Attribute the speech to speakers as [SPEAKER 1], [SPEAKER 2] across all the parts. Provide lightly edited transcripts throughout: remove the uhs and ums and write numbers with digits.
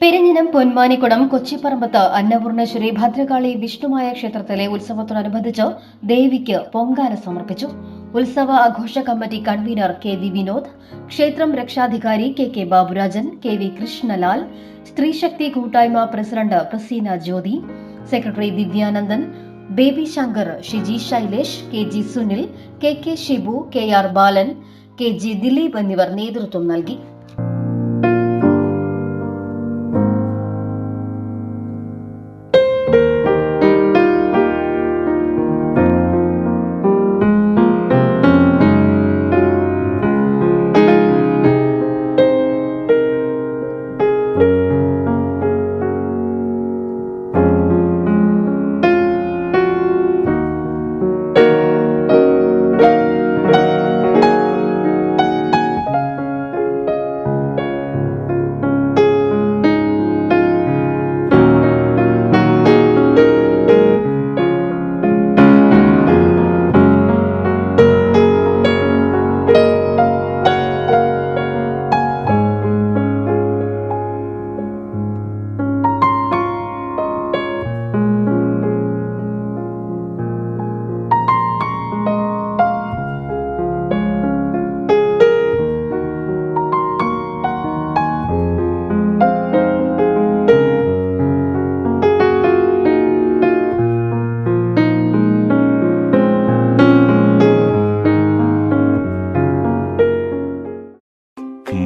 [SPEAKER 1] പെരിഞ്ഞനം പൊന്മാനിക്കുടം കൊച്ചിപ്പറമ്പത്ത് അന്നപൂർണേശ്വരി ഭദ്രകാളി വിഷ്ണുമായ ക്ഷേത്രത്തിലെ ഉത്സവത്തോടനുബന്ധിച്ച് ദേവിക്ക് പൊങ്കാല സമർപ്പിച്ചു. ഉത്സവ ആഘോഷ കമ്മിറ്റി കൺവീനർ കെ.വി. വിനോദ്, ക്ഷേത്രം രക്ഷാധികാരി കെ.കെ. ബാബുരാജൻ, കെ.വി. കൃഷ്ണലാൽ, സ്ത്രീശക്തി കൂട്ടായ്മ president Praseena Jyothi, secretary Divyanandan, Baby Shankar, Shiji Shailesh, K G. Sunil, K K. Shibu, K R. Balan, K G. Dileep എന്നിവർ നേതൃത്വം നൽകി.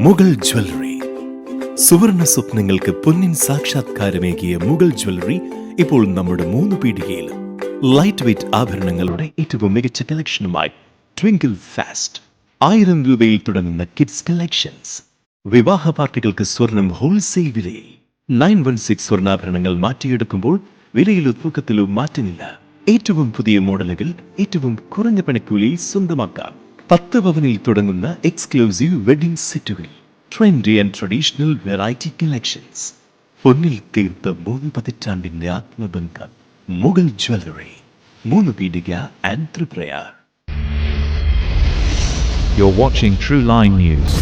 [SPEAKER 2] മുഗൾ ജ്വല്ലറി. സുവർണ സ്വപ്നങ്ങൾക്ക് പൊന്നിൻ സാക്ഷാത്കാരമേകിയ മുഗൾ ജ്വല്ലറി ഇപ്പോൾ നമ്മുടെ 3 പീടികയിലും. ലൈറ്റ് വെയ്റ്റ് ആഭരണങ്ങളുടെ ഏറ്റവും മികച്ച കളക്ഷനുമായി ട്വിങ്കിൾ ഫാസ്റ്റ്. 1000 രൂപയിൽ തുടങ്ങുന്ന കിഡ്സ് കളക്ഷൻസ്. വിവാഹ പാർട്ടികൾക്ക് സ്വർണം ഹോൾസെയിൽ വിലയിൽ. 916 സ്വർണ്ണാഭരണങ്ങൾ മാറ്റിയെടുക്കുമ്പോൾ വിലയിലോ തൂക്കത്തിലോ മാറ്റമില്ല. ഏറ്റവും പുതിയ മോഡലുകൾ ഏറ്റവും കുറഞ്ഞ പണിക്കൂലിയിൽ സ്വന്തമാക്കാം. 10 പവനിൽ തുടങ്ങുന്ന എക്സ്ക്ലൂസീവ് വെഡിംഗ് സെറ്റുകൾ. Trendy and traditional variety collections. പൊന്നിൽ തീർത്ത 3 പതിറ്റാണ്ടിന്റെ ആത്മബന്ധം. Mughal jewellery, 3 Peedika and Triprayar.
[SPEAKER 3] You're watching True Line News.